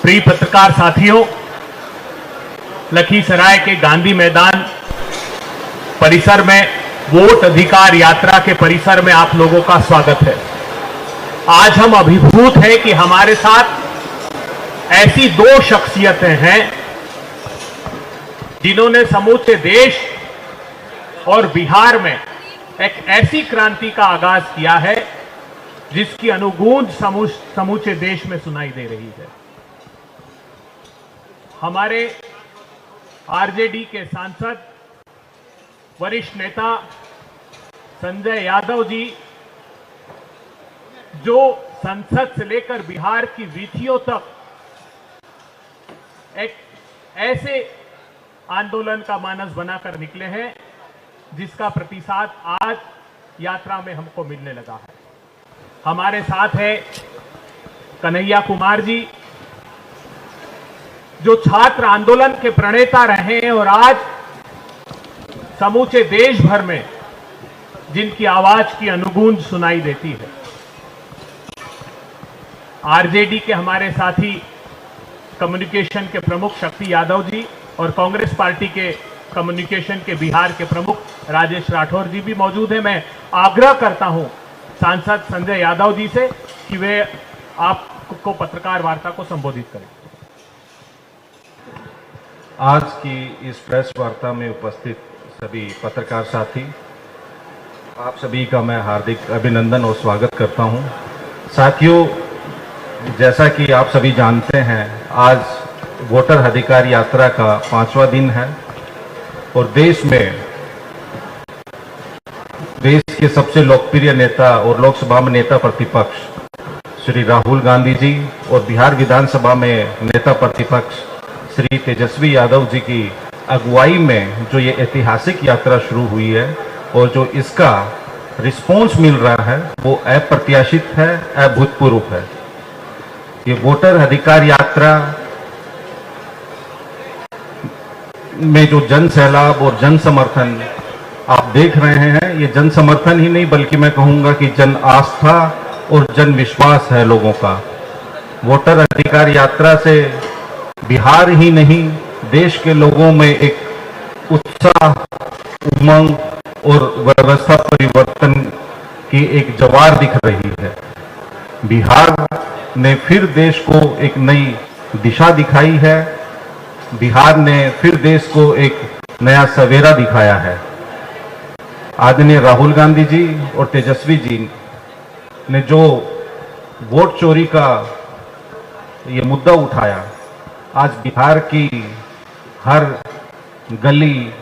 प्रिय पत्रकार साथियों, लखीसराय के गांधी मैदान परिसर में वोट अधिकार यात्रा के परिसर में आप लोगों का स्वागत है। आज हम अभिभूत हैं कि हमारे साथ ऐसी दो शख्सियतें हैं जिन्होंने समूचे देश और बिहार में एक ऐसी क्रांति का आगाज किया है जिसकी अनुगूंज समूचे देश में सुनाई दे रही है। हमारे आरजेडी के सांसद वरिष्ठ नेता संजय यादव जी, जो संसद से लेकर बिहार की वीथियों तक एक ऐसे आंदोलन का मानस बनाकर निकले हैं जिसका प्रतिसाद आज यात्रा में हमको मिलने लगा है। हमारे साथ है कन्हैया कुमार जी, जो छात्र आंदोलन के प्रणेता रहे हैं और आज समूचे देश भर में जिनकी आवाज की अनुगूंज सुनाई देती है। आरजेडी के हमारे साथी कम्युनिकेशन के प्रमुख शक्ति यादव जी और कांग्रेस पार्टी के कम्युनिकेशन के बिहार के प्रमुख राजेश राठौर जी भी मौजूद हैं। मैं आग्रह करता हूं सांसद संजय यादव जी से कि वे आपको पत्रकार वार्ता को संबोधित करें। आज की इस प्रेस वार्ता में उपस्थित सभी पत्रकार साथी, आप सभी का मैं हार्दिक अभिनंदन और स्वागत करता हूं। साथियों, जैसा कि आप सभी जानते हैं, आज वोटर अधिकार यात्रा का 5वां दिन है और देश के सबसे लोकप्रिय नेता और लोकसभा में नेता प्रतिपक्ष श्री राहुल गांधी जी और बिहार विधानसभा में नेता प्रतिपक्ष श्री तेजस्वी यादव जी की अगुवाई में जो ये ऐतिहासिक यात्रा शुरू हुई है और जो इसका रिस्पॉन्स मिल रहा है वो अप्रत्याशित है, अभूतपूर्व है। ये वोटर अधिकार यात्रा में जो जन सैलाब और जन समर्थन आप देख रहे हैं, ये जन समर्थन ही नहीं बल्कि मैं कहूंगा कि जन आस्था और जन विश्वास है लोगों का। वोटर अधिकार यात्रा से बिहार ही नहीं, देश के लोगों में एक उत्साह, उमंग और व्यवस्था परिवर्तन की एक ज्वार दिख रही है। बिहार ने फिर देश को एक नई दिशा दिखाई है। बिहार ने फिर देश को एक नया सवेरा दिखाया है। आदरणीय राहुल गांधी जी और तेजस्वी जी ने जो वोट चोरी का ये मुद्दा उठाया, आज बिहार की हर गली,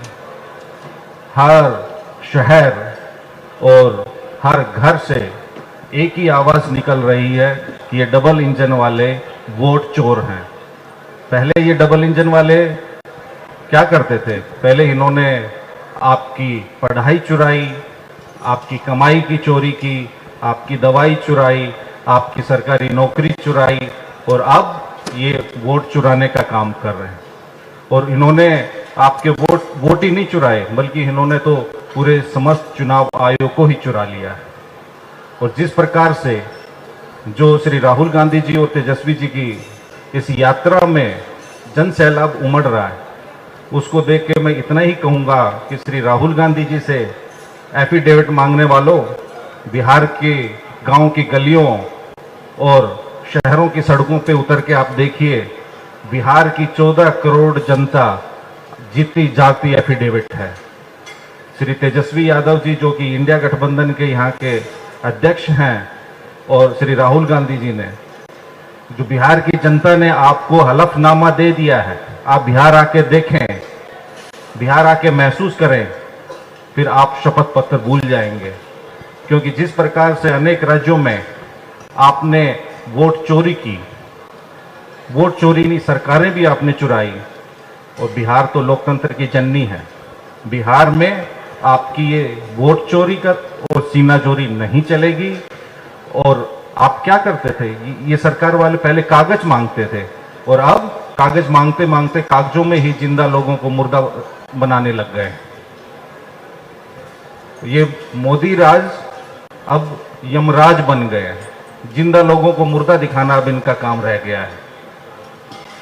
हर शहर और हर घर से एक ही आवाज निकल रही है कि ये डबल इंजन वाले वोट चोर हैं। पहले ये डबल इंजन वाले क्या करते थे? पहले इन्होंने आपकी पढ़ाई चुराई, आपकी कमाई की चोरी की, आपकी दवाई चुराई, आपकी सरकारी नौकरी चुराई और अब ये वोट चुराने का काम कर रहे हैं। और इन्होंने आपके वोट ही नहीं चुराए बल्कि इन्होंने तो पूरे समस्त चुनाव आयोग को ही चुरा लिया है। और जिस प्रकार से जो श्री राहुल गांधी जी और तेजस्वी जी की इस यात्रा में जन सैलाब उमड़ रहा है, उसको देख के मैं इतना ही कहूंगा कि श्री राहुल गांधी जी से एफिडेविट मांगने वालों, बिहार के गांव की गलियों और शहरों की सड़कों पे उतर के आप देखिए, बिहार की 14 करोड़ जनता जीती जागती एफिडेविट है। श्री तेजस्वी यादव जी जो कि इंडिया गठबंधन के यहाँ के अध्यक्ष हैं और श्री राहुल गांधी जी ने, जो बिहार की जनता ने आपको हलफनामा दे दिया है, आप बिहार आके देखें, बिहार आके महसूस करें, फिर आप शपथ पत्र भूल जाएंगे। क्योंकि जिस प्रकार से अनेक राज्यों में आपने वोट चोरी की, वोट चोरी नहीं, सरकारें भी आपने चुराई, और बिहार तो लोकतंत्र की जननी है। बिहार में आपकी ये वोट चोरी का और सीना चोरी नहीं चलेगी। और आप क्या करते थे? ये सरकार वाले पहले कागज मांगते थे और अब कागज मांगते मांगते कागजों में ही जिंदा लोगों को मुर्दा बनाने लग गए। ये मोदी राज अब यमराज बन गए हैं। जिंदा लोगों को मुर्दा दिखाना अब इनका काम रह गया है।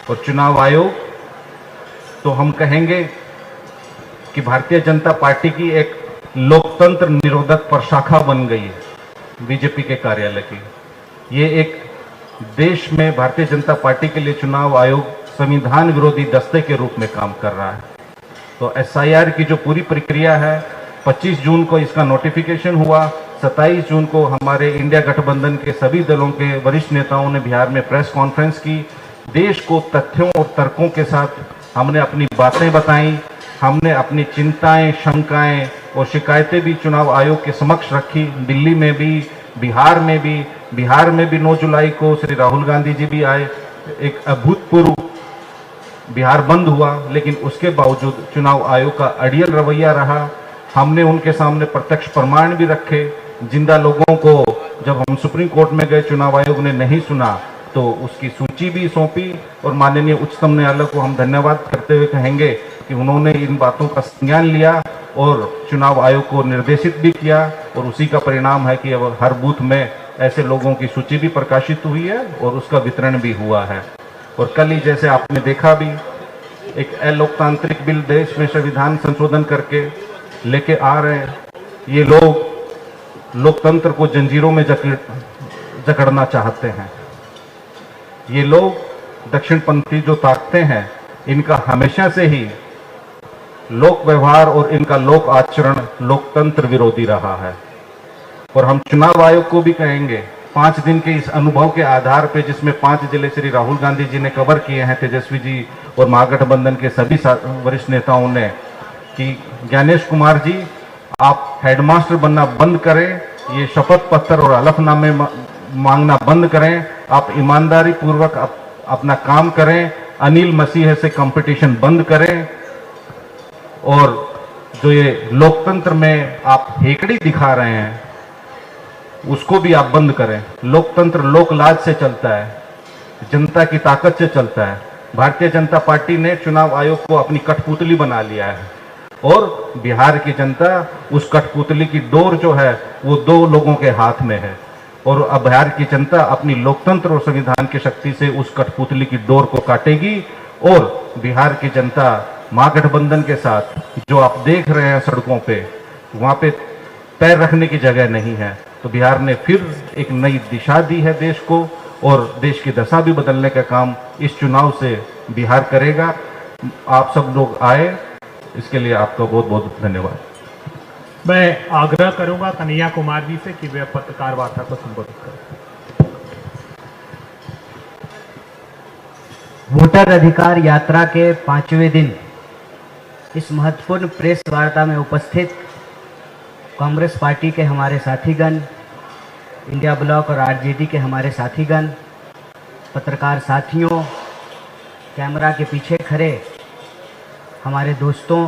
और चुनाव आयोग तो हम कहेंगे कि भारतीय जनता पार्टी की एक लोकतंत्र निरोधक प्रशाखा बन गई है बीजेपी के कार्यालय की। ये एक देश में भारतीय जनता पार्टी के लिए चुनाव आयोग संविधान विरोधी दस्ते के रूप में काम कर रहा है। तो एसआईआर की जो पूरी प्रक्रिया है, 25 जून को इसका नोटिफिकेशन हुआ, 27 जून को हमारे इंडिया गठबंधन के सभी दलों के वरिष्ठ नेताओं ने बिहार में प्रेस कॉन्फ्रेंस की। देश को तथ्यों और तर्कों के साथ हमने अपनी बातें बताई, हमने अपनी चिंताएं, शंकाएं और शिकायतें भी चुनाव आयोग के समक्ष रखी। दिल्ली में भी, बिहार में भी 9 जुलाई को श्री राहुल गांधी जी भी आए। एक अभूतपूर्व बिहार बंद हुआ, लेकिन उसके बावजूद चुनाव आयोग का अड़ियल रवैया रहा। हमने उनके सामने प्रत्यक्ष प्रमाण भी रखे। जिंदा लोगों को जब हम सुप्रीम कोर्ट में गए, चुनाव आयोग ने नहीं सुना तो उसकी सूची भी सौंपी। और माननीय उच्चतम न्यायालय को हम धन्यवाद करते हुए कहेंगे कि उन्होंने इन बातों का संज्ञान लिया और चुनाव आयोग को निर्देशित भी किया। और उसी का परिणाम है कि अब हर बूथ में ऐसे लोगों की सूची भी प्रकाशित हुई है और उसका वितरण भी हुआ है। और कल ही जैसे आपने देखा भी, एक अलोकतांत्रिक बिल देश में संविधान संशोधन करके लेके आ रहे हैं। ये लोग लोकतंत्र को जंजीरों में जकड़ना चाहते हैं। ये लोग दक्षिणपंथी जो ताकतें हैं, इनका हमेशा से ही लोक व्यवहार और इनका लोक आचरण लोकतंत्र विरोधी रहा है। और हम चुनाव आयोग को भी कहेंगे, 5 दिन के इस अनुभव के आधार पर, जिसमें 5 जिले श्री राहुल गांधी जी ने कवर किए हैं, तेजस्वी जी और महागठबंधन के सभी वरिष्ठ नेताओं ने, कि ज्ञानेश कुमार जी आप हेडमास्टर बनना बंद करें, ये शपथ पत्र और हलफनामे मांगना बंद करें, आप ईमानदारी पूर्वक अपना काम करें, अनिल मसीह से कंपटीशन बंद करें, और जो ये लोकतंत्र में आप हेकड़ी दिखा रहे हैं उसको भी आप बंद करें। लोकतंत्र लोक लाज से चलता है, जनता की ताकत से चलता है। भारतीय जनता पार्टी ने चुनाव आयोग को अपनी कठपुतली बना लिया है और बिहार की जनता उस कठपुतली की डोर जो है वो 2 लोगों के हाथ में है। और अब बिहार की जनता अपनी लोकतंत्र और संविधान की शक्ति से उस कठपुतली की डोर को काटेगी। और बिहार की जनता महागठबंधन के साथ, जो आप देख रहे हैं सड़कों पे, वहाँ पे पैर रखने की जगह नहीं है। तो बिहार ने फिर एक नई दिशा दी है देश को, और देश की दशा भी बदलने का काम इस चुनाव से बिहार करेगा। आप सब लोग आए, इसके लिए आपका बहुत बहुत धन्यवाद। मैं आग्रह करूंगा कन्हैया कुमार जी से कि वे पत्रकार वार्ता को संबोधित करें। वोटर अधिकार यात्रा के 5वें दिन इस महत्वपूर्ण प्रेस वार्ता में उपस्थित कांग्रेस पार्टी के हमारे साथीगण, इंडिया ब्लॉक और आरजेडी के हमारे साथीगण, पत्रकार साथियों, कैमरा के पीछे खड़े हमारे दोस्तों,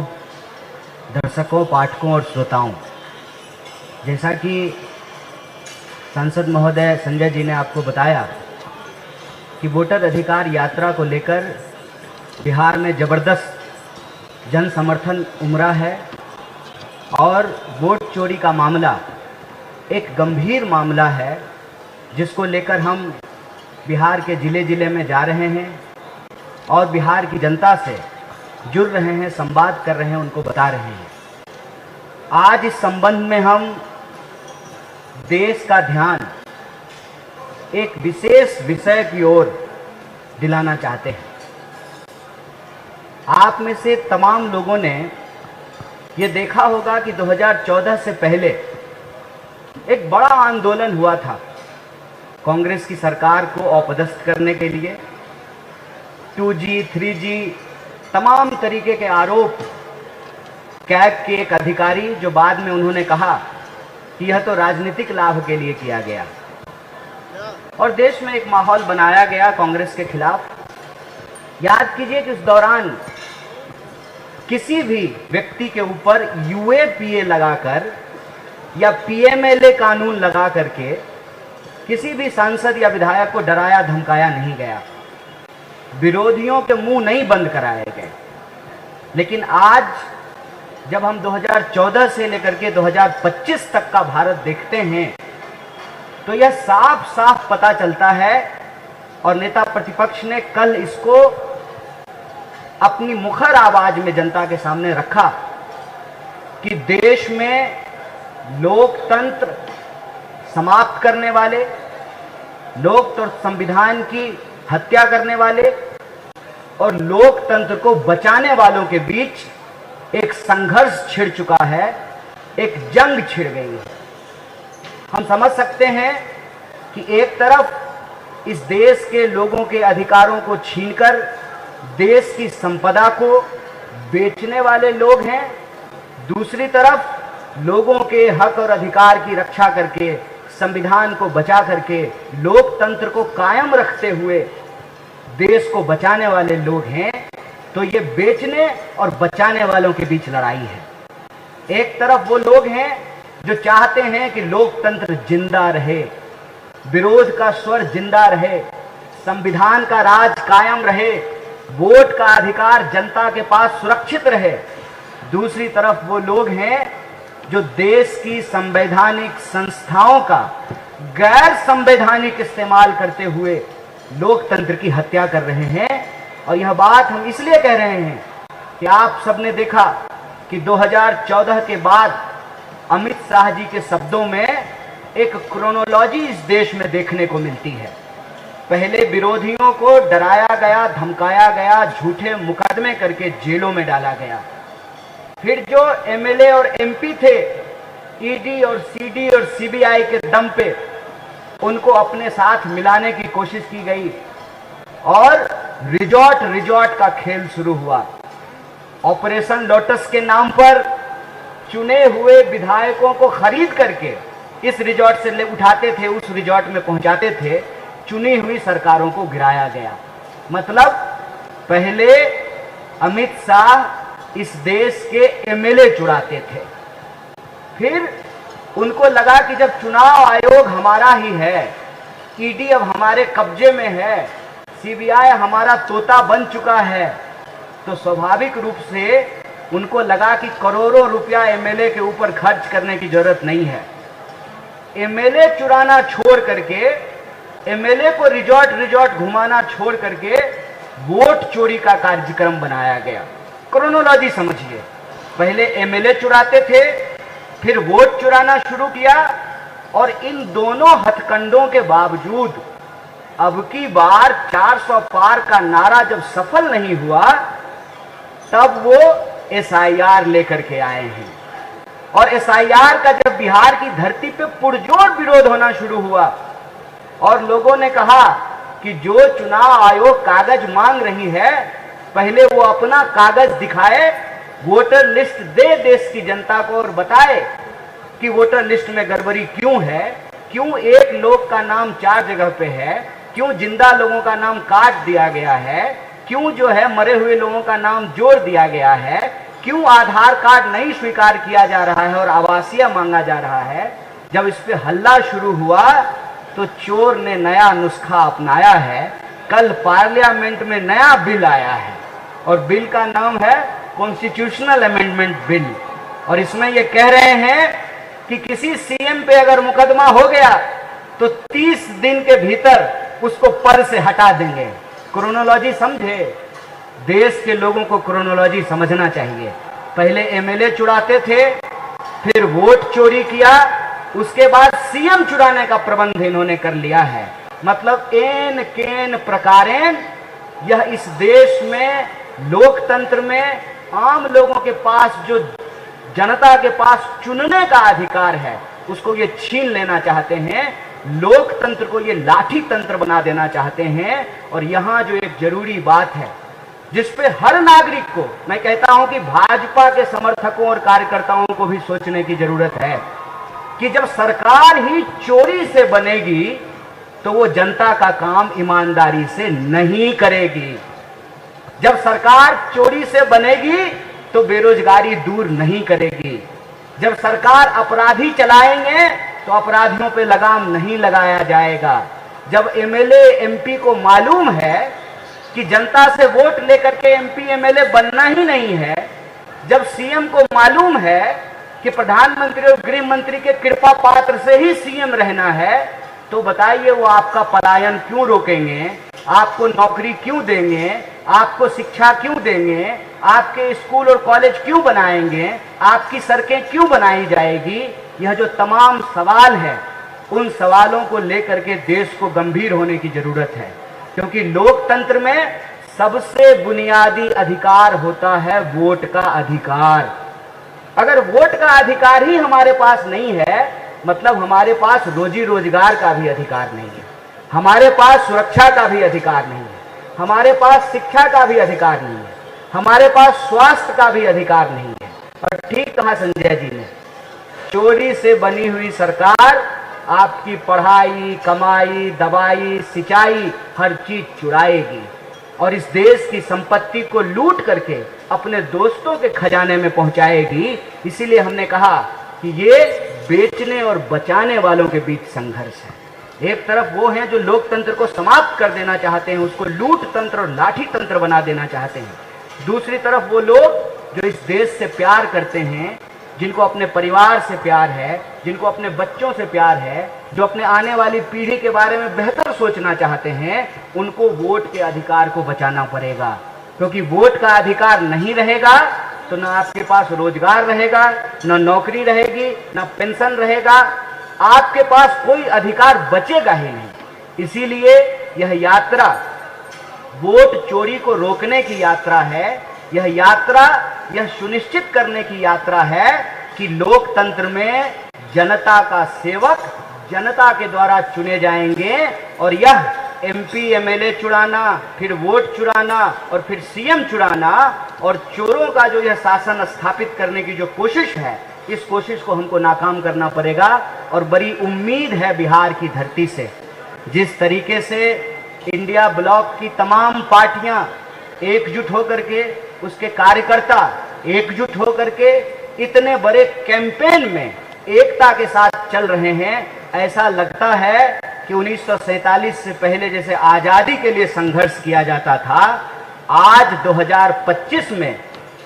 दर्शकों, पाठकों और श्रोताओं, जैसा कि सांसद महोदय संजय जी ने आपको बताया कि वोटर अधिकार यात्रा को लेकर बिहार में ज़बरदस्त जन समर्थन उमड़ा है और वोट चोरी का मामला एक गंभीर मामला है, जिसको लेकर हम बिहार के ज़िले ज़िले में जा रहे हैं और बिहार की जनता से जुड़ रहे हैं, संवाद कर रहे हैं, उनको बता रहे हैं। आज इस संबंध में हम देश का ध्यान एक विशेष विषय की ओर दिलाना चाहते हैं। आप में से तमाम लोगों ने ये देखा होगा कि 2014 से पहले एक बड़ा आंदोलन हुआ था कांग्रेस की सरकार को अपदस्थ करने के लिए। 2G, 3G तमाम तरीके के आरोप, कैग के एक अधिकारी, जो बाद में उन्होंने कहा कि यह तो राजनीतिक लाभ के लिए किया गया, और देश में एक माहौल बनाया गया कांग्रेस के खिलाफ। याद कीजिए कि उस दौरान किसी भी व्यक्ति के ऊपर UAPA लगाकर या PMLA कानून लगा करके किसी भी सांसद या विधायक को डराया धमकाया नहीं गया, विरोधियों के मुंह नहीं बंद कराए गए। लेकिन आज जब हम 2014 से लेकर के 2025 तक का भारत देखते हैं, तो यह साफ साफ पता चलता है और नेता प्रतिपक्ष ने कल इसको अपनी मुखर आवाज में जनता के सामने रखा कि देश में लोकतंत्र समाप्त करने वाले, लोकतंत्र संविधान की हत्या करने वाले और लोकतंत्र को बचाने वालों के बीच एक संघर्ष छिड़ चुका है, एक जंग छिड़ गई है। हम समझ सकते हैं कि एक तरफ इस देश के लोगों के अधिकारों को छीनकर देश की संपदा को बेचने वाले लोग हैं, दूसरी तरफ लोगों के हक और अधिकार की रक्षा करके, संविधान को बचा करके, लोकतंत्र को कायम रखते हुए देश को बचाने वाले लोग हैं। तो ये बेचने और बचाने वालों के बीच लड़ाई है। एक तरफ वो लोग हैं जो चाहते हैं कि लोकतंत्र जिंदा रहे, विरोध का स्वर जिंदा रहे, संविधान का राज कायम रहे, वोट का अधिकार जनता के पास सुरक्षित रहे। दूसरी तरफ वो लोग हैं जो देश की संवैधानिक संस्थाओं का गैर संवैधानिक इस्तेमाल करते हुए लोकतंत्र की हत्या कर रहे हैं। और यह बात हम इसलिए कह रहे हैं कि आप सबने देखा कि 2014 के बाद अमित शाह जी के शब्दों में एक क्रोनोलॉजी इस देश में देखने को मिलती है। पहले विरोधियों को डराया गया, धमकाया गया, झूठे मुकदमे करके जेलों में डाला गया। फिर जो एमएलए और एमपी थे, ईडी और सीडी और सीबीआई के दम पे उनको अपने साथ मिलाने की कोशिश की गई और रिजॉर्ट का खेल शुरू हुआ। ऑपरेशन लोटस के नाम पर चुने हुए विधायकों को खरीद करके इस रिजॉर्ट से ले उठाते थे, उस रिजॉर्ट में पहुंचाते थे, चुनी हुई सरकारों को गिराया गया। मतलब पहले अमित शाह इस देश के एमएलए चुराते थे, फिर उनको लगा कि जब चुनाव आयोग हमारा ही है, ईडी अब हमारे कब्जे में है, सीबीआई हमारा तोता बन चुका है, तो स्वाभाविक रूप से उनको लगा कि करोड़ों रुपया एमएलए के ऊपर खर्च करने की जरूरत नहीं है। एमएलए चुराना छोड़ करके, एमएलए को रिजॉर्ट घुमाना छोड़ करके वोट चोरी का कार्यक्रम बनाया गया। क्रोनोलॉजी समझिए, पहले एमएलए चुराते थे, फिर वोट चुराना शुरू किया और इन दोनों हथकंडों के बावजूद अब की बार 400 पार का नारा जब सफल नहीं हुआ, तब वो एसआईआर लेकर के आए हैं। और एसआईआर का जब बिहार की धरती पे पुरजोर विरोध होना शुरू हुआ और लोगों ने कहा कि जो चुनाव आयोग कागज मांग रही है, पहले वो अपना कागज दिखाए, वोटर लिस्ट दे देश की जनता को और बताए कि वोटर लिस्ट में गड़बड़ी क्यों है, क्यों एक लोग का नाम 4 जगह पे है, क्यों जिंदा लोगों का नाम काट दिया गया है, क्यों जो है मरे हुए लोगों का नाम जोड़ दिया गया है, क्यों आधार कार्ड नहीं स्वीकार किया जा रहा है और आवासीय मांगा जा रहा है। जब इस पे हल्ला शुरू हुआ तो चोर ने नया नुस्खा अपनाया है। कल पार्लियामेंट में नया बिल आया है और बिल का नाम है कॉन्स्टिट्यूशनल अमेंडमेंट बिल, और इसमें ये कह रहे हैं कि किसी सीएम पे अगर मुकदमा हो गया तो 30 दिन के भीतर उसको पद से हटा देंगे। क्रोनोलॉजी समझे, देश के लोगों को क्रोनोलॉजी समझना चाहिए। पहले एमएलए चुराते थे, फिर वोट चोरी किया, उसके बाद सीएम चुराने का प्रबंध इन्होंने कर लिया है। मतलब एन केन प्रकारेण यह इस देश में लोकतंत्र में आम लोगों के पास जो जनता के पास चुनने का अधिकार है उसको ये छीन लेना चाहते हैं। लोकतंत्र को ये लाठी तंत्र बना देना चाहते हैं। और यहाँ जो एक जरूरी बात है जिस पे हर नागरिक को, मैं कहता हूं कि भाजपा के समर्थकों और कार्यकर्ताओं को भी सोचने की जरूरत है कि जब सरकार ही चोरी से बनेगी तो वो जनता का काम ईमानदारी से नहीं करेगी। जब सरकार चोरी से बनेगी तो बेरोजगारी दूर नहीं करेगी। जब सरकार अपराधी चलाएंगे तो अपराधियों पे लगाम नहीं लगाया जाएगा। जब एमएलए एमपी को मालूम है कि जनता से वोट लेकर के एमपी एमएलए बनना ही नहीं है, जब सीएम को मालूम है कि प्रधानमंत्री और गृह मंत्री के कृपा पात्र से ही सीएम रहना है, तो बताइए वो आपका पलायन क्यों रोकेंगे, आपको नौकरी क्यों देंगे, आपको शिक्षा क्यों देंगे, आपके स्कूल और कॉलेज क्यों बनाएंगे, आपकी सड़कें क्यों बनाई जाएगी, यह जो तमाम सवाल है, उन सवालों को लेकर के देश को गंभीर होने की जरूरत है। क्योंकि लोकतंत्र में सबसे बुनियादी अधिकार होता है वोट का अधिकार। अगर वोट का अधिकार ही हमारे पास नहीं है, मतलब हमारे पास रोजी रोजगार का भी अधिकार नहीं है, हमारे पास सुरक्षा का भी अधिकार नहीं है, हमारे पास शिक्षा का भी अधिकार नहीं है, हमारे पास स्वास्थ्य का भी अधिकार नहीं है। और ठीक कहा संजय जी ने, चोरी से बनी हुई सरकार आपकी पढ़ाई, कमाई, दवाई, सिंचाई हर चीज चुराएगी और इस देश की संपत्ति को लूट करके अपने दोस्तों के खजाने में पहुंचाएगी। इसीलिए हमने कहा कि ये बेचने और बचाने वालों के बीच संघर्ष है। एक तरफ वो हैं जो लोकतंत्र को समाप्त कर देना चाहते हैं, उसको लूट तंत्र और लाठी तंत्र बना देना चाहते हैं। दूसरी तरफ वो लोग जो इस देश से प्यार करते हैं, जिनको अपने परिवार से प्यार है, जिनको अपने बच्चों से प्यार है, जो अपने आने वाली पीढ़ी के बारे में बेहतर सोचना चाहते हैं, उनको वोट के अधिकार को बचाना पड़ेगा। क्योंकि वोट का अधिकार नहीं रहेगा तो ना आपके पास रोजगार रहेगा, ना नौकरी रहेगी, ना पेंशन रहेगा, आपके पास कोई अधिकार बचेगा ही नहीं। इसीलिए यह यात्रा वोट चोरी को रोकने की यात्रा है। यह यात्रा यह सुनिश्चित करने की यात्रा है कि लोकतंत्र में जनता का सेवक जनता के द्वारा चुने जाएंगे और यह एमपी एमएलए चुराना, फिर वोट चुराना और फिर सीएम चुराना और चोरों का जो यह शासन स्थापित करने की जो कोशिश है, इस कोशिश को हमको नाकाम करना पड़ेगा। और बड़ी उम्मीद है बिहार की धरती से, जिस तरीके से इंडिया ब्लॉक की तमाम पार्टियां एकजुट होकर के, उसके कार्यकर्ता एकजुट होकर के इतने बड़े कैंपेन में एकता के साथ चल रहे हैं। ऐसा लगता है कि 1947 से पहले जैसे आजादी के लिए संघर्ष किया जाता था, आज 2025 में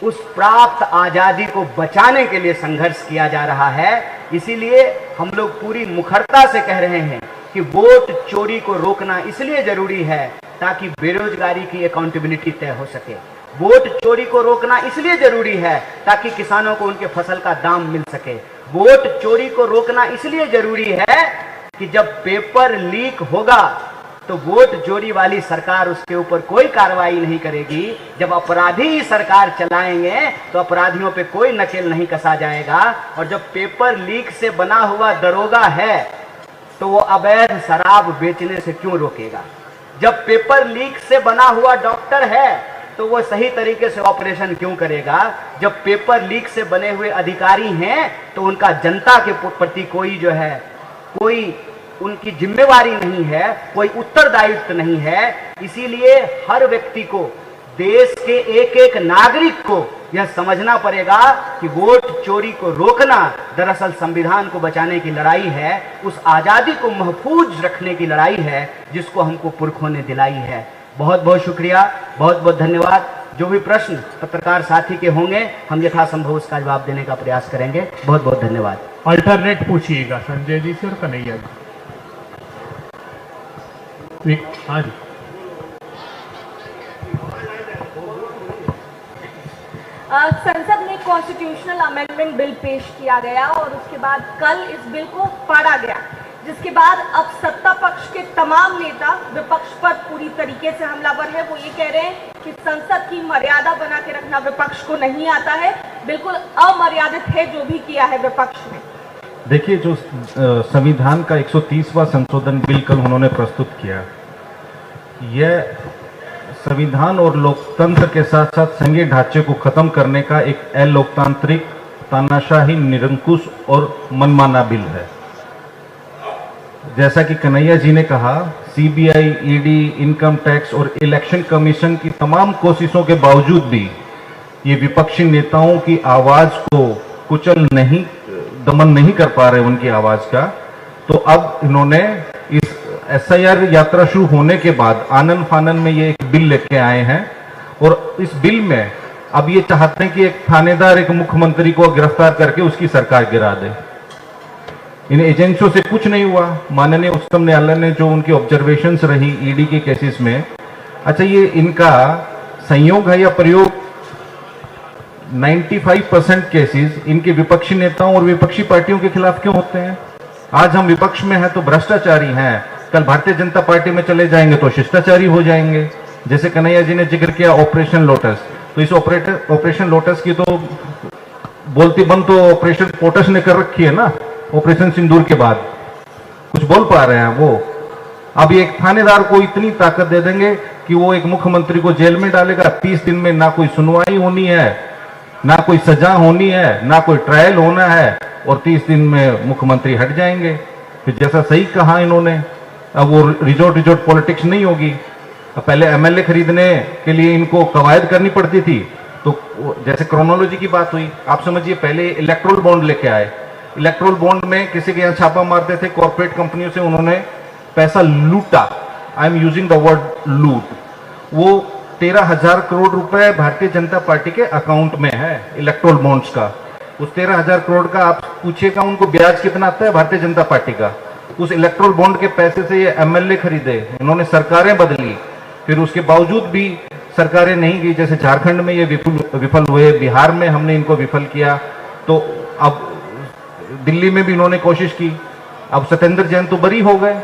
उस प्राप्त आजादी को बचाने के लिए संघर्ष किया जा रहा है। इसीलिए हम लोग पूरी मुखरता से कह रहे हैं कि वोट चोरी को रोकना इसलिए जरूरी है ताकि बेरोजगारी की अकाउंटेबिलिटी तय हो सके। वोट चोरी को रोकना इसलिए जरूरी है ताकि किसानों को उनके फसल का दाम मिल सके। वोट चोरी को रोकना इसलिए जरूरी है कि जब पेपर लीक होगा तो वोट चोरी वाली सरकार उसके ऊपर कोई कार्रवाई नहीं करेगी। जब अपराधी ही सरकार चलाएंगे तो अपराधियों पे कोई नकेल नहीं कसा जाएगा। और जब पेपर लीक से बना हुआ दरोगा है तो वो अवैध शराब बेचने से क्यों रोकेगा? जब पेपर लीक से बना हुआ डॉक्टर है तो वो सही तरीके से ऑपरेशन क्यों करेगा? जब पेपर लीक से बने हुए अधिकारी हैं तो उनका जनता के प्रति कोई जो है, कोई उनकी जिम्मेवारी नहीं है, कोई उत्तरदायित्व नहीं है। इसीलिए हर व्यक्ति को, देश के एक एक नागरिक को यह समझना पड़ेगा कि वोट चोरी को रोकना दरअसल संविधान को बचाने की लड़ाई है, उस आजादी को महफूज रखने की लड़ाई है जिसको हमको पुरखों ने दिलाई है। बहुत बहुत शुक्रिया, बहुत बहुत धन्यवाद। जो भी प्रश्न पत्रकार साथी के होंगे हम यथासंभव उसका जवाब देने का प्रयास करेंगे। बहुत बहुत धन्यवाद। अल्टरनेट पूछिएगा संजय जी से और कन्हैया जी। हाँ जी। संसद में कॉन्स्टिट्यूशनल अमेंडमेंट बिल पेश किया गया और उसके बाद कल इस बिल को पढ़ा गया, जिसके बाद अब सत्ता पक्ष के तमाम नेता विपक्ष पर पूरी तरीके से हमलावर है। वो ये कह रहे हैं कि संसद की मर्यादा बना के रखना विपक्ष को नहीं आता है, बिल्कुल अमर्यादित है जो भी किया है विपक्ष ने। देखिए, जो संविधान का 130वां संशोधन बिल कल उन्होंने प्रस्तुत किया, यह संविधान और लोकतंत्र के साथ साथ संघीय ढांचे को खत्म करने का एक अलोकतांत्रिक, तानाशाही, निरंकुश और मनमाना बिल है। जैसा कि कन्हैया जी ने कहा, सीबीआई, ईडी, इनकम टैक्स और इलेक्शन कमीशन की तमाम कोशिशों के बावजूद भी ये विपक्षी नेताओं की आवाज को दमन नहीं कर पा रहे उनकी आवाज का। तो अब इन्होंने इस एसआईआर यात्रा शुरू होने के बाद आनन फानन में ये एक बिल लेके आए हैं और इस बिल में अब ये चाहते हैं कि एक थानेदार एक मुख्यमंत्री को गिरफ्तार करके उसकी सरकार गिरा दे। इन एजेंसियों से कुछ नहीं हुआ। माननीय उच्चतम न्यायालय ने जो उनकी ऑब्जर्वेशंस रही ईडी के केसेस में, अच्छा, ये इनका संयोग है या प्रयोग? 95% केसेस इनके विपक्षी नेताओं और विपक्षी पार्टियों के खिलाफ क्यों होते हैं? आज हम विपक्ष में हैं तो भ्रष्टाचारी हैं, कल भारतीय जनता पार्टी में चले जाएंगे तो शिष्टाचारी हो जाएंगे। जैसे कन्हैया जी ने जिक्र किया ऑपरेशन लोटस, तो इस ऑपरेशन लोटस की तो बोलती बंद तो ऑपरेशन पोटस ने कर रखी है ना, ऑपरेशन सिंदूर के बाद कुछ बोल पा रहे हैं वो। अब एक थानेदार को इतनी ताकत दे देंगे कि वो एक मुख्यमंत्री को जेल में डालेगा, 30 दिन में ना कोई सुनवाई होनी है, ना कोई सजा होनी है, ना कोई ट्रायल होना है, और 30 दिन में मुख्यमंत्री हट जाएंगे। फिर जैसा सही कहा इन्होंने, अब वो रिजोर्ट पॉलिटिक्स नहीं होगी। अब पहले एमएलए खरीदने के लिए इनको कवायद करनी पड़ती थी, तो जैसे क्रोनोलॉजी की बात हुई, आप समझिए पहले इलेक्ट्रोल बॉन्ड लेके आए, इलेक्ट्रोल बॉन्ड में किसी के यहाँ छापा मारते थे, कॉर्पोरेट कंपनियों से उन्होंने पैसा लूटा, I am using the word लूट। वो 13,000 करोड़ रुपए भारतीय जनता पार्टी के अकाउंट में है इलेक्ट्रोल बॉन्ड्स का। उस 13,000 करोड़ का आप पूछिएगा उनको ब्याज कितना आता है भारतीय जनता पार्टी का। उस इलेक्ट्रोल बॉन्ड के पैसे से ये एमएलए खरीदे, इन्होंने सरकारें बदली, फिर उसके बावजूद भी सरकारें नहीं गई, जैसे झारखंड में ये विफल हुए, बिहार में हमने इनको विफल किया, तो अब दिल्ली में भी इन्होंने कोशिश की। अब सत्येंद्र जैन तो बरी हो गए,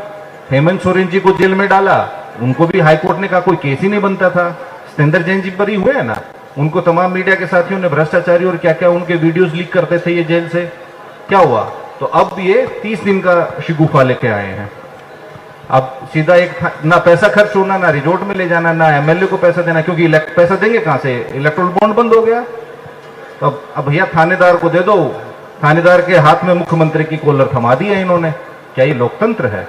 हेमंत सोरेन जी को जेल में डाला, उनको भी हाईकोर्ट ने कहा कोई केस ही नहीं बनता था, सत्येंद्र जैन जी बरी हुए हैं ना, उनको तमाम मीडिया के साथियों ने भ्रष्टाचारी और क्या क्या उनके वीडियोस लीक करते थे ये जेल से, क्या हुआ? तो अब ये 30 दिन का शिगुफा लेके आए हैं। अब सीधा एक ना पैसा खर्च होना, ना रिजोर्ट में ले जाना, ना एमएलए को पैसा देना, क्योंकि पैसा देंगे कहां से? इलेक्ट्रोल बॉन्ड बंद हो गया। तो अब भैया थानेदार को दे दो, थानेदार के हाथ में मुख्यमंत्री की कॉलर थमा दी है इन्होंने। क्या ये लोकतंत्र है?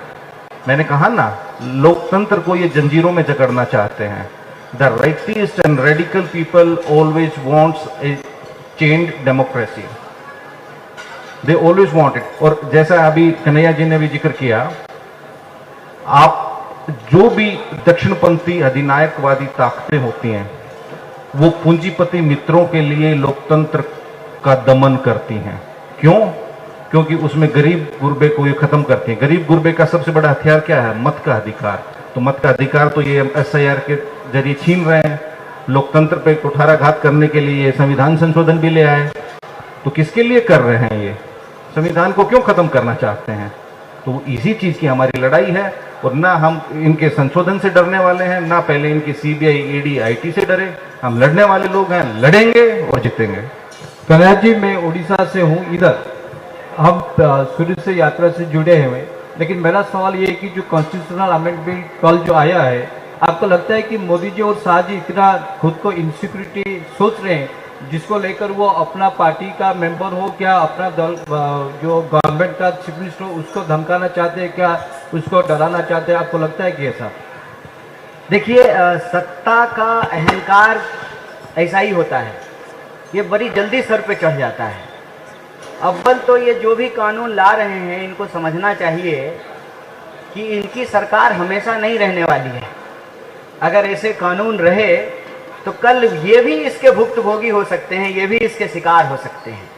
मैंने कहा ना, लोकतंत्र को ये जंजीरों में जकड़ना चाहते हैं। The rightist and radical people always wants A changed democracy, they always want it. और जैसा अभी कन्हैया जी ने भी जिक्र किया, आप जो भी दक्षिणपंथी अधिनायकवादी ताकतें होती हैं वो पूंजीपति मित्रों के लिए लोकतंत्र का दमन करती हैं। क्यों? क्योंकि उसमें गरीब गुरबे को ये खत्म करती हैं। गरीब गुरबे का सबसे बड़ा हथियार क्या है? मत का अधिकार। तो मत का अधिकार तो ये SIR के जरिए छीन रहे हैं। लोकतंत्र पे कुठाराघात करने के लिए ये संविधान संशोधन भी ले आए। तो किसके लिए कर रहे हैं ये? संविधान को क्यों खत्म करना चाहते हैं? तो इसी चीज की हमारी लड़ाई है। और ना हम इनके संशोधन से डरने वाले हैं, ना पहले इनकी CBI ED IT से डरे। हम लड़ने वाले लोग हैं, लड़ेंगे और जीतेंगे। कन्हैया जी, मैं उड़ीसा से हूँ। इधर हम शुरू से यात्रा से जुड़े हुए, लेकिन मेरा सवाल ये है कि जो कॉन्स्टिट्यूशनल अमेंडमेंट बिल कल जो आया है, आपको लगता है कि मोदी जी और शाह जी इतना खुद को इनसिक्योरिटी सोच रहे हैं जिसको लेकर वो अपना पार्टी का मेंबर हो, क्या अपना दल जो गवर्नमेंट का चीफ मिनिस्टर हो उसको धमकाना चाहते हैं, क्या उसको डराना चाहते हैं? आपको लगता है कि ऐसा? देखिए, सत्ता का अहंकार ऐसा ही होता है, ये बड़ी जल्दी सर पे चढ़ जाता है। अव्वल तो ये जो भी कानून ला रहे हैं इनको समझना चाहिए कि इनकी सरकार हमेशा नहीं रहने वाली है। अगर ऐसे कानून रहे तो कल ये भी इसके भुक्तभोगी हो सकते हैं, ये भी इसके शिकार हो सकते हैं।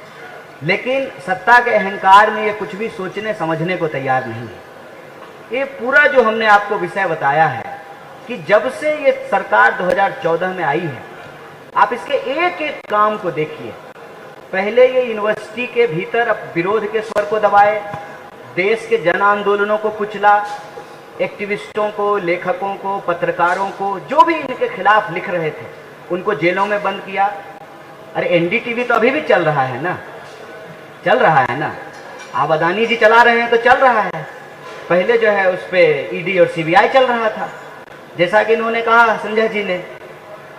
लेकिन सत्ता के अहंकार में ये कुछ भी सोचने समझने को तैयार नहीं है। ये पूरा जो हमने आपको विषय बताया है कि जब से ये सरकार 2014 में आई है, आप इसके एक एक काम को देखिए। पहले ये यूनिवर्सिटी के भीतर विरोध के स्वर को दबाए, देश के जन आंदोलनों को कुचला, एक्टिविस्टों को, लेखकों को, पत्रकारों को, जो भी इनके खिलाफ लिख रहे थे उनको जेलों में बंद किया। अरे NDTV तो अभी भी चल रहा है ना, चल रहा है ना। आप अदानी जी चला रहे हैं तो चल रहा है। पहले जो है उस पर ED और CBI चल रहा था। जैसा कि इन्होंने कहा, संजय जी ने,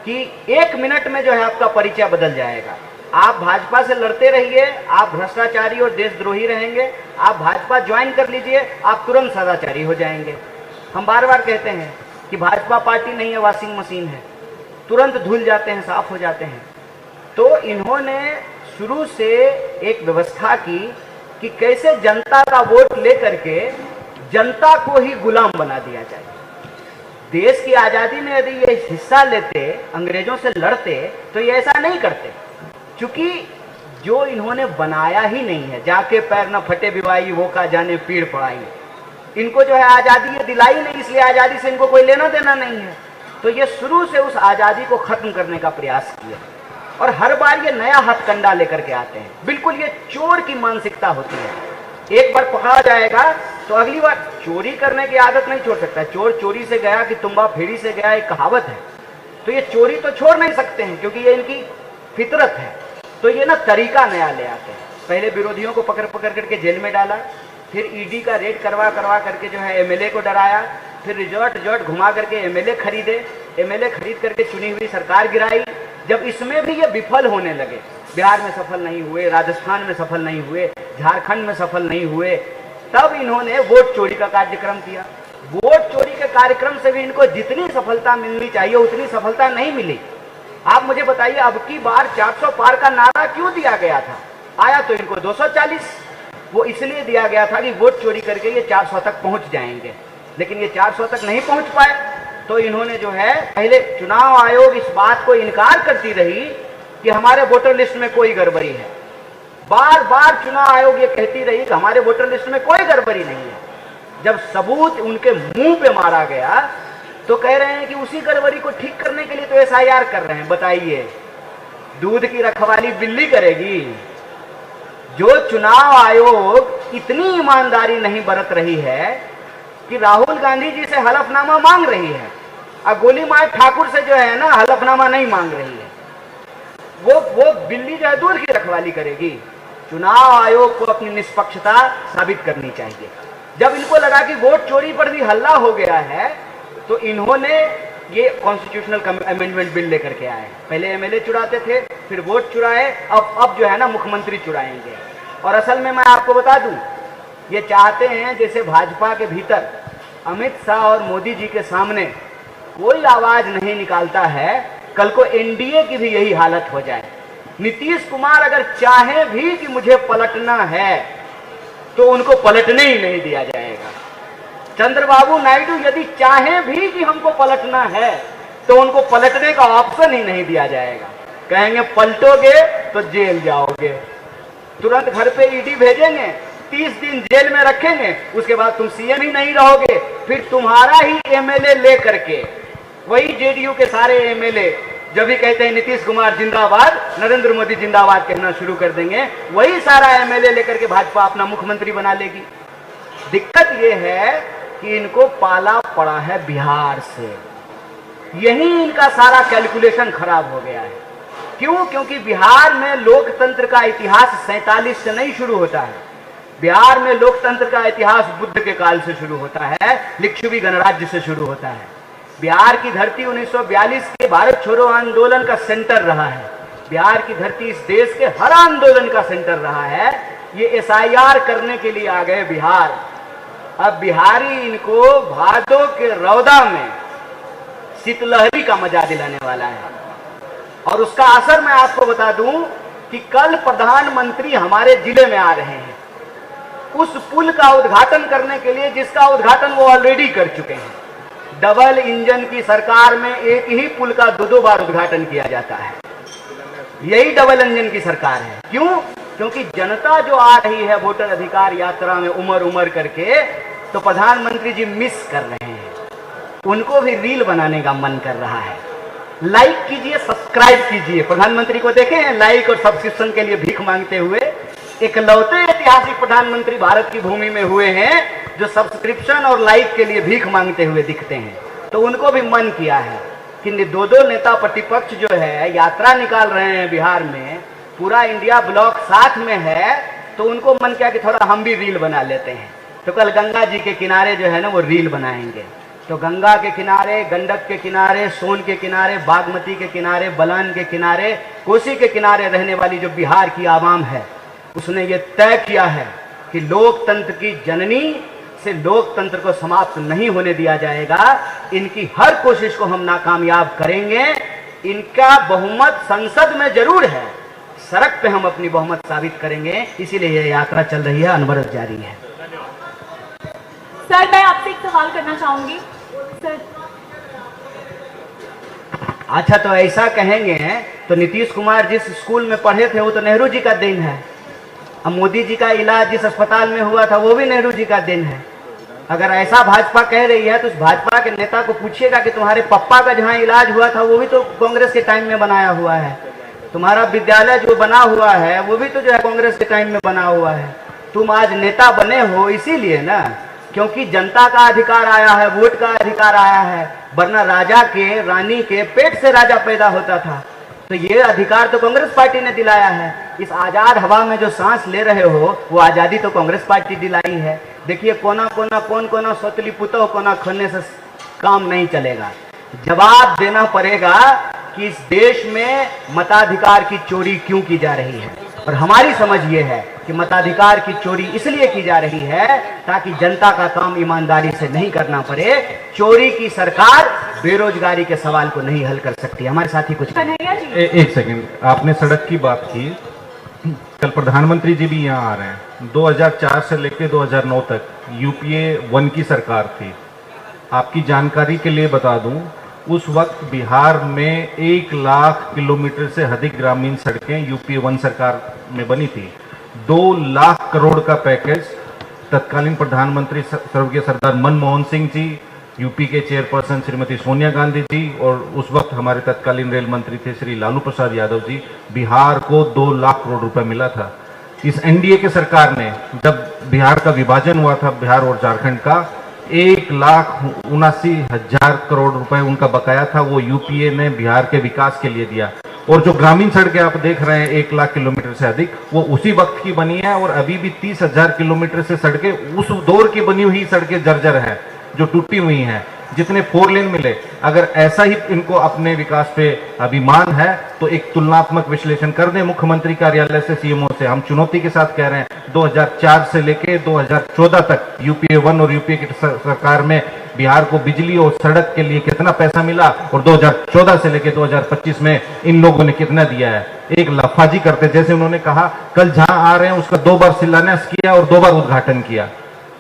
कि 1 मिनट में जो है आपका परिचय बदल जाएगा। आप भाजपा से लड़ते रहिए, आप भ्रष्टाचारी और देशद्रोही रहेंगे। आप भाजपा ज्वाइन कर लीजिए, आप तुरंत सदाचारी हो जाएंगे। हम बार बार कहते हैं कि भाजपा पार्टी नहीं है, वॉशिंग मशीन है, तुरंत धुल जाते हैं, साफ हो जाते हैं। तो इन्होंने शुरू से एक व्यवस्था की कि कैसे जनता का वोट लेकर के जनता को ही गुलाम बना दिया जाए। देश की आज़ादी में यदि ये हिस्सा लेते, अंग्रेजों से लड़ते, तो ये ऐसा नहीं करते। क्योंकि जो इन्होंने बनाया ही नहीं है, जाके पैर न फटे बिवाई वो का जाने पीड़ पड़ाई। इनको जो है आज़ादी ये दिलाई नहीं, इसलिए आज़ादी से इनको कोई लेना देना नहीं है। तो ये शुरू से उस आज़ादी को खत्म करने का प्रयास किया और हर बार ये नया हथकंडा लेकर के आते हैं। बिल्कुल ये चोर की मानसिकता होती है। एक बार पकड़ा जाएगा तो अगली बार चोरी करने की आदत नहीं छोड़ सकता। चोर चोरी से गया कि तुम्बा फेरी से गया, एक कहावत है। तो ये चोरी तो छोड़ नहीं सकते हैं क्योंकि ये इनकी फितरत है। तो ये ना तरीका नया ले आते हैं। पहले विरोधियों को पकड़ पकड़ करके जेल में डाला, फिर ईडी का रेड करवा करवा करके जो है एमएलए को डराया, फिर रिजॉर्ट घुमा करके एमएलए खरीदे, एमएलए खरीद करके चुनी हुई सरकार गिराई। जब इसमें भी ये विफल होने लगे, बिहार में सफल नहीं हुए, राजस्थान में सफल नहीं हुए, झारखंड में सफल नहीं हुए, तब इन्होंने वोट चोरी का कार्यक्रम किया। वोट चोरी के कार्यक्रम से भी इनको जितनी सफलता मिलनी चाहिए उतनी सफलता नहीं मिली। आप मुझे बताइए, अब की बार 400 पार का नारा क्यों दिया गया था? आया तो इनको 240। वो इसलिए दिया गया था कि वोट चोरी करके ये 400 तक पहुंच जाएंगे, लेकिन ये 400 तक नहीं पहुंच पाए। तो इन्होंने जो है, पहले चुनाव आयोग इस बात को इनकार करती रही कि हमारे वोटर लिस्ट में कोई गड़बड़ी है। बार बार चुनाव आयोग ये कहती रही कि हमारे वोटर लिस्ट में कोई गड़बड़ी नहीं है। जब सबूत उनके मुंह पे मारा गया तो कह रहे हैं कि उसी गड़बड़ी को ठीक करने के लिए तो एसआईआर कर रहे हैं। बताइए, दूध की रखवाली बिल्ली करेगी? जो चुनाव आयोग इतनी ईमानदारी नहीं बरत रही है कि राहुल गांधी जी से हलफनामा मांग रही है और गोली मार ठाकुर से जो है ना हलफनामा नहीं मांग रही है, वो बिल्ली जो है दूध की रखवाली करेगी। चुनाव आयोग को अपनी निष्पक्षता साबित करनी चाहिए। जब इनको लगा कि वोट चोरी पर भी हल्ला हो गया है तो इन्होंने ये कॉन्स्टिट्यूशनल अमेंडमेंट बिल लेकर के आए। पहले एमएलए चुराते थे, फिर वोट चुराए, अब जो है ना मुख्यमंत्री चुराएंगे। और असल में मैं आपको बता दूं, ये चाहते हैं जैसे भाजपा के भीतर अमित शाह और मोदी जी के सामने कोई आवाज नहीं निकालता है, कल को एनडीए की भी यही हालत हो जाए। नीतीश कुमार अगर चाहे भी कि मुझे पलटना है तो उनको पलटने ही नहीं दिया जाएगा। चंद्रबाबू नायडू यदि चाहे भी कि हमको पलटना है तो उनको पलटने का ऑप्शन ही नहीं दिया जाएगा। कहेंगे पलटोगे तो जेल जाओगे, तुरंत घर पे ईडी भेजेंगे, 30 दिन जेल में रखेंगे, उसके बाद तुम सीएम ही नहीं रहोगे। फिर तुम्हारा ही एमएलए लेकर के वही जेडीयू के सारे एमएलए जब भी कहते हैं नीतीश कुमार जिंदाबाद, नरेंद्र मोदी जिंदाबाद कहना शुरू कर देंगे, वही सारा एमएलए लेकर के भाजपा अपना मुख्यमंत्री बना लेगी। दिक्कत यह है कि इनको पाला पड़ा है बिहार से, यही इनका सारा कैलकुलेशन खराब हो गया है। क्यों? क्योंकि बिहार में लोकतंत्र का इतिहास 47 से नहीं शुरू होता है। बिहार में लोकतंत्र का इतिहास बुद्ध के काल से शुरू होता है, लिच्छवी गणराज्य से शुरू होता है। बिहार की धरती 1942 के भारत छोड़ो आंदोलन का सेंटर रहा है। बिहार की धरती इस देश के हर आंदोलन का सेंटर रहा है। ये एसआईआर करने के लिए आ गए बिहार। अब बिहारी इनको भादों के रौदा में शीतलहरी का मजा दिलाने वाला है। और उसका असर मैं आपको बता दूं कि कल प्रधानमंत्री हमारे जिले में आ रहे हैं उस पुल का उद्घाटन करने के लिए जिसका उद्घाटन वो ऑलरेडी कर चुके हैं। डबल इंजन की सरकार में एक ही पुल का 2-2 बार उद्घाटन किया जाता है। यही डबल इंजन की सरकार है। क्यों? क्योंकि जनता जो आ रही है वोटर अधिकार यात्रा में उमर उमर करके, तो प्रधानमंत्री जी मिस कर रहे हैं। उनको भी रील बनाने का मन कर रहा है। लाइक कीजिए, सब्सक्राइब कीजिए। प्रधानमंत्री को देखे हैं लाइक और सब्सक्रिप्शन के लिए भीख मांगते हुए? इकलौते ऐतिहासिक प्रधानमंत्री भारत की भूमि में हुए हैं जो सब्सक्रिप्शन और लाइक के लिए भीख मांगते हुए दिखते हैं। तो उनको भी मन किया है कि 2-2 नेता प्रतिपक्ष जो है यात्रा निकाल रहे हैं बिहार में, पूरा इंडिया ब्लॉक साथ में है, तो उनको मन किया कि थोड़ा हम भी रील बना लेते हैं। तो कल गंगा जी के किनारे जो है ना वो रील बनाएंगे। तो गंगा के किनारे, गंडक के किनारे, सोन के किनारे, बागमती के किनारे, बलान के किनारे, कोसी के किनारे रहने वाली जो बिहार की आवाम है उसने ये तय किया है कि लोकतंत्र की जननी से लोकतंत्र को समाप्त नहीं होने दिया जाएगा। इनकी हर कोशिश को हम नाकामयाब करेंगे। इनका बहुमत संसद में जरूर है, सड़क पे हम अपनी बहुमत साबित करेंगे। इसीलिए यह यात्रा चल रही है, अनवरत जारी है। सर, मैं आपसे एक सवाल करना चाहूंगी। सर, अच्छा, तो ऐसा कहेंगे तो नीतीश कुमार जिस स्कूल में पढ़े थे वो तो नेहरू जी का दिन है। अब मोदी जी का इलाज जिस अस्पताल में हुआ था वो भी नेहरू जी का दिन है। अगर ऐसा भाजपा कह रही है तो उस भाजपा के नेता को पूछिएगा कि तुम्हारे पप्पा का जहां इलाज हुआ था वो भी तो कांग्रेस के टाइम में बनाया हुआ है, तुम्हारा विद्यालय जो बना हुआ है वो भी तो जो है कांग्रेस के टाइम में बना हुआ है। तुम आज नेता बने हो इसीलिए ना, क्योंकि जनता का अधिकार आया है, वोट का अधिकार आया है, वरना राजा के रानी के पेट से राजा पैदा होता था। तो ये अधिकार तो कांग्रेस पार्टी ने दिलाया है। इस आजाद हवा में जो सांस ले रहे हो वो आजादी तो कांग्रेस पार्टी दिलाई है। देखिए कोना कोना कौन कोना सोतली पुतो कोना खन्ने से काम नहीं चलेगा। जवाब देना पड़ेगा कि इस देश में मताधिकार की चोरी क्यों की जा रही है। और हमारी समझ ये है कि मताधिकार की चोरी इसलिए की जा रही है ताकि जनता का काम ईमानदारी से नहीं करना पड़े। चोरी की सरकार बेरोजगारी के सवाल को नहीं हल कर सकती। हमारे साथी कुछ एक सेकंड, आपने सड़क की बात की, कल प्रधानमंत्री जी भी यहाँ आ रहे हैं। 2004 से लेकर 2009 तक यूपीए 1 की सरकार थी। आपकी जानकारी के लिए बता दूं, उस वक्त बिहार में 1 लाख किलोमीटर से अधिक ग्रामीण सड़कें यूपीए 1 सरकार में बनी थी। 2 लाख करोड़ का पैकेज तत्कालीन प्रधानमंत्री स्वर्गीय सरदार मनमोहन सिंह जी, यूपी के चेयरपर्सन श्रीमती सोनिया गांधी जी और उस वक्त हमारे तत्कालीन रेल मंत्री थे श्री लालू प्रसाद यादव जी, बिहार को 2 लाख करोड़ रुपए मिला था। इस एनडीए के सरकार ने, जब बिहार का विभाजन हुआ था बिहार और झारखंड का, 1,79,000 करोड़ रुपए उनका बकाया था, वो यूपीए ने बिहार के विकास के लिए दिया। और जो ग्रामीण सड़कें आप देख रहे हैं 1 लाख किलोमीटर से अधिक, वो उसी वक्त की बनी है और अभी भी 30,000 किलोमीटर से सड़कें उस दौर की बनी हुई सड़कें जर्जर है, जो टूटी हुई हैं। जितने 4 लेन मिले, अगर ऐसा ही इनको अपने विकास पे अभिमान है तो एक तुलनात्मक विश्लेषण कर दें मुख्यमंत्री कार्यालय से, सीएमओ से। हम चुनौती के साथ कह रहे हैं 2004 से लेके 2014 तक यूपीए 1 और यूपीए की सरकार में बिहार को बिजली और सड़क के लिए कितना पैसा मिला और 2014 से लेके 2025 में इन लोगों ने कितना दिया है। एक लफाजी करते, जैसे उन्होंने कहा कल जहां आ रहे हैं उसका 2 बार शिलान्यास किया और 2 बार उद्घाटन किया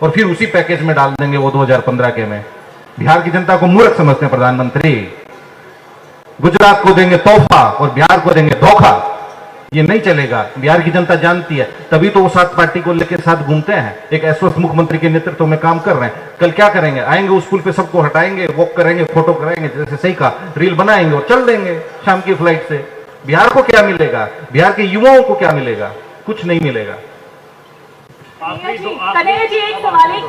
और फिर उसी पैकेज में डाल देंगे वो 2015 के में। बिहार की जनता को मूर्ख समझते हैं प्रधानमंत्री। गुजरात को देंगे तोहफा और बिहार को देंगे धोखा, ये नहीं चलेगा। बिहार की जनता जानती है, तभी तो वो 7 पार्टी को लेकर साथ घूमते हैं। एक ऐश्वर्य मुख्यमंत्री के नेतृत्व में काम कर रहे हैं। कल क्या करेंगे, आएंगे उस पुल पे सबको हटाएंगे, वॉक करेंगे, फोटो कराएंगे, जैसे सही कहा, रील बनाएंगे और चल देंगे शाम की फ्लाइट से। बिहार को क्या मिलेगा, बिहार के युवाओं को क्या मिलेगा? कुछ नहीं मिलेगा। कन्हैया जी एक सवाल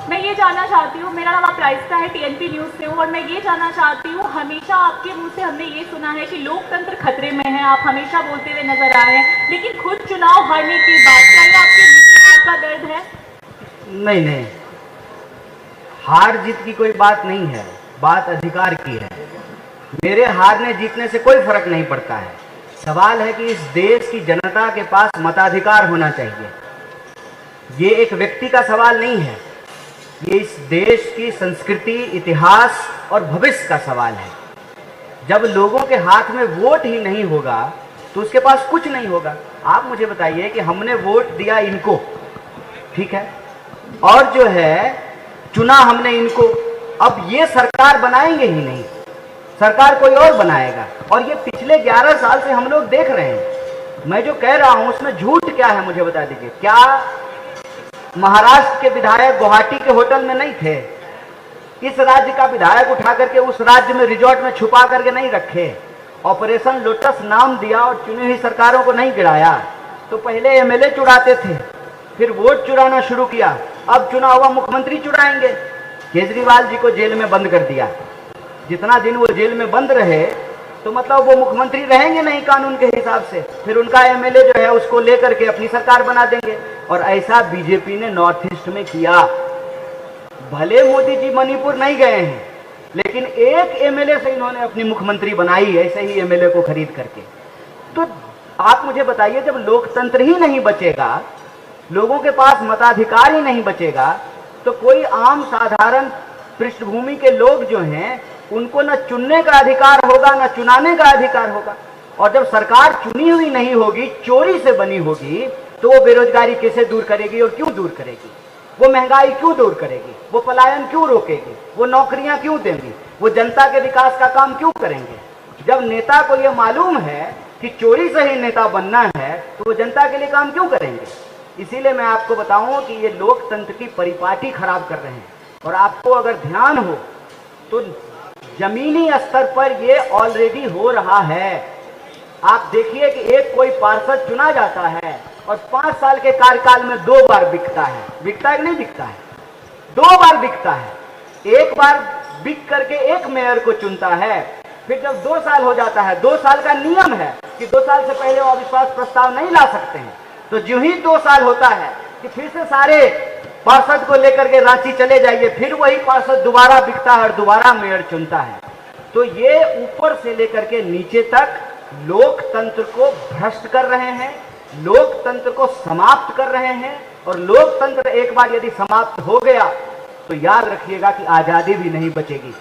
मैं ये जानना चाहती हूँ, मेरा नाम अपराजिता है, टीएनपी न्यूज से हूँ, और मैं ये जानना चाहती हूँ, हमेशा आपके मुंह से हमने ये सुना है कि लोकतंत्र खतरे में है, आप हमेशा बोलते हुए नजर आ रहे हैं, लेकिन खुद चुनाव हारने की बात, क्या ये आपके दिल का दर्द है? नहीं, हार जीत की कोई बात नहीं है, बात अधिकार की है। मेरे हारने जीतने से कोई फर्क नहीं पड़ता है। सवाल है कि इस देश की जनता के पास मताधिकार होना चाहिए। ये एक व्यक्ति का सवाल नहीं है, ये इस देश की संस्कृति, इतिहास और भविष्य का सवाल है। जब लोगों के हाथ में वोट ही नहीं होगा तो उसके पास कुछ नहीं होगा। आप मुझे बताइए कि हमने वोट दिया इनको, ठीक है, और जो है चुना हमने इनको, अब ये सरकार बनाएंगे ही नहीं, सरकार कोई और बनाएगा। और ये पिछले 11 साल से हम लोग देख रहे हैं। मैं जो कह रहा हूं उसमें झूठ क्या है मुझे बता दीजिए। क्या महाराष्ट्र के विधायक गुवाहाटी के होटल में नहीं थे? इस राज्य का विधायक उठा करके उस राज्य में रिजॉर्ट में छुपा करके नहीं रखे? ऑपरेशन लोटस नाम दिया और चुनी हुई सरकारों को नहीं गिराया? तो पहले एमएलए चुराते थे, फिर वोट चुराना शुरू किया, अब चुना हुआ मुख्यमंत्री चुराएंगे। केजरीवाल जी को जेल में बंद कर दिया। जितना दिन वो जेल में बंद रहे तो मतलब वो मुख्यमंत्री रहेंगे नहीं कानून के हिसाब से, फिर उनका एमएलए जो है उसको लेकर के अपनी सरकार बना देंगे। और ऐसा बीजेपी ने नॉर्थ ईस्ट में किया। भले मोदी जी मणिपुर नहीं गए हैं, लेकिन एक एमएलए से इन्होंने अपनी मुख्यमंत्री बनाई, ऐसे ही एमएलए को खरीद करके। तो आप मुझे बताइए, जब लोकतंत्र ही नहीं बचेगा, लोगों के पास मताधिकार ही नहीं बचेगा, तो कोई आम साधारण पृष्ठभूमि के लोग जो हैं उनको न चुनने का अधिकार होगा न चुनाने का अधिकार होगा। और जब सरकार चुनी हुई नहीं होगी, चोरी से बनी होगी, तो वो बेरोजगारी कैसे दूर करेगी और क्यों दूर करेगी? वो महंगाई क्यों दूर करेगी? वो पलायन क्यों रोकेगी? वो नौकरियां क्यों देंगी? वो जनता के विकास का काम क्यों करेंगे? जब नेता को ये मालूम है कि चोरी से ही नेता बनना है, तो वो जनता के लिए काम क्यों करेंगे? इसीलिए मैं आपको बताऊं कि ये लोकतंत्र की परिपाटी खराब कर रहे हैं। और आपको अगर ध्यान हो तो जमीनी स्तर पर ये ऑलरेडी हो रहा है। आप देखिए कि एक कोई पार्षद चुना जाता है और 5 साल के कार्यकाल में 2 बार बिकता है। बिकता है कि नहीं बिकता है? 2 बार बिकता है। एक बार बिक करके एक मेयर को चुनता है, फिर जब 2 साल हो जाता है, 2 साल का नियम है कि 2 साल से पहले वो अविश्वास प्रस्ताव नहीं ला सकते हैं, तो जो ही 2 साल होता है कि फिर से सारे पार्षद को लेकर के रांची चले जाइए, फिर वही पार्षद दोबारा बिकता है और दोबारा मेयर चुनता है। तो ये ऊपर से लेकर के नीचे तक लोकतंत्र को भ्रष्ट कर रहे हैं, लोकतंत्र को समाप्त कर रहे हैं। और लोकतंत्र एक बार यदि समाप्त हो गया तो याद रखिएगा कि आजादी भी नहीं बचेगी,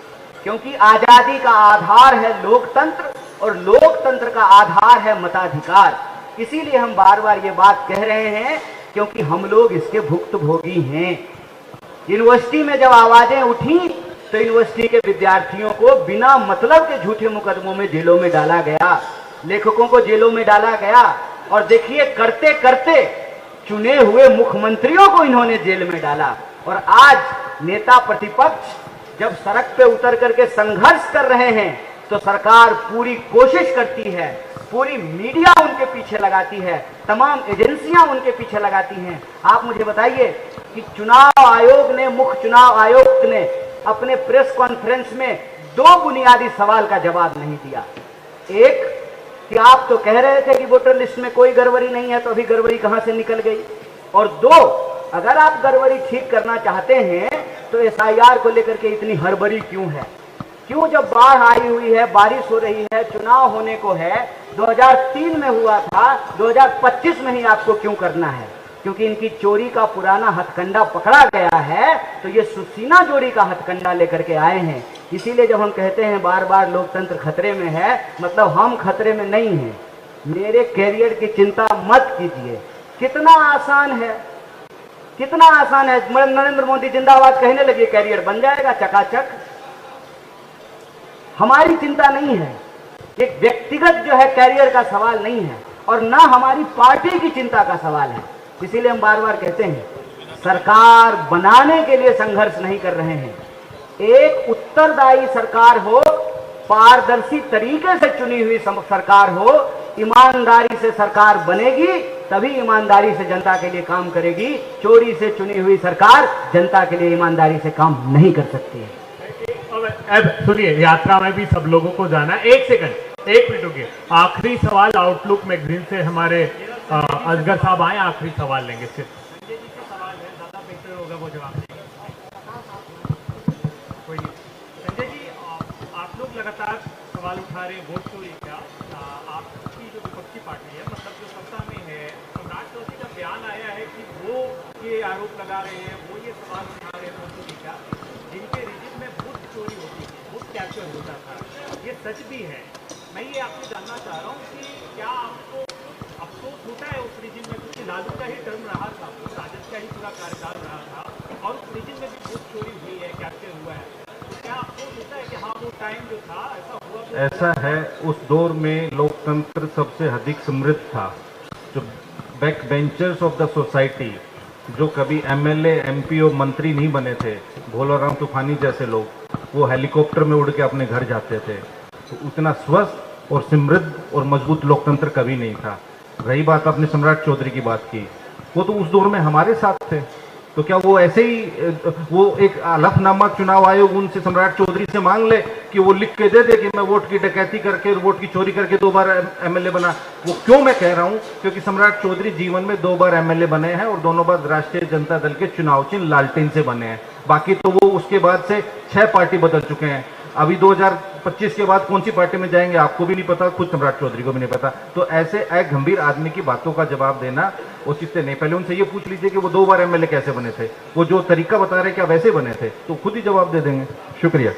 क्योंकि आजादी का आधार है लोकतंत्र और लोकतंत्र का आधार है मताधिकार। इसीलिए हम बार बार ये बात कह रहे हैं, क्योंकि हम लोग इसके भुक्तभोगी हैं। यूनिवर्सिटी में जब आवाजें उठी तो यूनिवर्सिटी के विद्यार्थियों को बिना मतलब के झूठे मुकदमों में जेलों में डाला गया, लेखकों को जेलों में डाला गया। और देखिए करते करते चुने हुए मुख्यमंत्रियों को इन्होंने जेल में डाला। और आज नेता प्रतिपक्ष जब सड़क पे उतर करके संघर्ष कर रहे हैं तो सरकार पूरी कोशिश करती है, पूरी मीडिया उनके पीछे लगाती है, तमाम एजेंसियां उनके पीछे लगाती हैं। आप मुझे बताइए कि चुनाव आयोग ने, मुख्य चुनाव आयुक्त ने अपने प्रेस कॉन्फ्रेंस में 2 बुनियादी सवाल का जवाब नहीं दिया। एक कि आप तो कह रहे थे कि वोटर लिस्ट में कोई गड़बड़ी नहीं है, तो अभी गड़बड़ी कहां से निकल गई? और 2, अगर आप गड़बड़ी ठीक करना चाहते हैं तो एसआईआर को लेकर के इतनी हड़बड़ी क्यों है? क्यों जब बाढ़ आई हुई है, बारिश हो रही है, चुनाव होने को है, 2003 में हुआ था, 2025 में ही आपको क्यों करना है? क्योंकि इनकी चोरी का पुराना हथकंडा पकड़ा गया है, तो ये सुसीना चोरी का हथकंडा लेकर के आए हैं। इसीलिए जब हम कहते हैं बार बार लोकतंत्र खतरे में है, मतलब हम खतरे में नहीं हैं। मेरे कैरियर की चिंता मत कीजिए। कितना आसान है, कितना आसान है। नरेंद्र मोदी जिंदाबाद कहने लगे, कैरियर बन जाएगा चकाचक। हमारी चिंता नहीं है, एक व्यक्तिगत जो है कैरियर का सवाल नहीं है, और ना हमारी पार्टी की चिंता का सवाल है। इसीलिए हम बार बार कहते हैं सरकार बनाने के लिए संघर्ष नहीं कर रहे हैं। एक उत्तरदायी सरकार हो, पारदर्शी तरीके से चुनी हुई सरकार हो, ईमानदारी से सरकार बनेगी, तभी ईमानदारी से जनता के लिए काम करेगी। चोरी से चुनी हुई सरकार जनता के लिए ईमानदारी से काम नहीं कर सकती है। अब सुनिए, यात्रा में भी सब लोगों को जाना है। 1 सेकंड, 1 मिनट रुकिए। आखिरी सवाल आउटलुक मैगजीन से हमारे असगर साहब आए, आखिरी सवाल लेंगे सिर्फ। संजय जी से सवाल है, ज्यादा बेहतर होगा वो जवाब देंगे। कोई नहीं। संजय जी, आप लोग लगातार सवाल उठा रहे हैं वोट चोरी का। आपकी जो विपक्षी पार्टी है, मतलब जो सत्ता में है, सम्राट चौधरी का बयान आया है कि वो ये आरोप लगा रहे हैं, वो ये सवाल उठा रहे हैं वोट चोरी का, जिनके रिजिम में बूथ चोरी होती थी, बूथ कैप्चर होता था। ये सच भी है। मैं ये आपसे जानना चाह रहा हूँ कि क्या आपको अफसोस होता है उस रिजिम में, क्योंकि लालू का ही टर्म रहा था, राजद का ही पूरा कार्यकाल रहा था, और उस रिजिम में भी बूथ चोरी हुई है, कैप्चर हुआ है, तो क्या अफसोस होता है कि हाँ वो टाइम जो था ऐसा हुआ? ऐसा है, उस दौर में लोकतंत्र सबसे अधिक समृद्ध था। जो back benchers of the society, जो कभी एमएलए, एमपी और मंत्री नहीं बने थे, भोलाराम तूफानी जैसे लोग, वो हेलीकॉप्टर में उड़ के अपने घर जाते थे। तो उतना स्वस्थ और समृद्ध और मजबूत लोकतंत्र कभी नहीं था। रही बात आपने सम्राट चौधरी की बात की, वो तो उस दौर में हमारे साथ थे, तो क्या वो ऐसे ही वो एक हलफनामा चुनाव आयोग उनसे सम्राट चौधरी से मांग ले कि वो लिख के दे दे कि मैं वोट की डकैती करके, वोट की चोरी करके 2 बार एमएलए बना? वो क्यों मैं कह रहा हूं, क्योंकि सम्राट चौधरी जीवन में 2 बार एमएलए बने हैं और दोनों बार राष्ट्रीय जनता दल के चुनाव चिन्ह लालटेन से बने हैं। बाकी तो वो उसके बाद से 6 पार्टी बदल चुके हैं। अभी 2025 के बाद कौन सी पार्टी में जाएंगे आपको भी नहीं पता, खुद सम्राट चौधरी को भी नहीं पता। तो ऐसे एक गंभीर आदमी की बातों का जवाब देना उचित नहीं। पहले उनसे ये पूछ लीजिए कि वो 2 बार एमएलए कैसे बने थे, वो जो तरीका बता रहे क्या वैसे बने थे, तो खुद ही जवाब दे देंगे। शुक्रिया।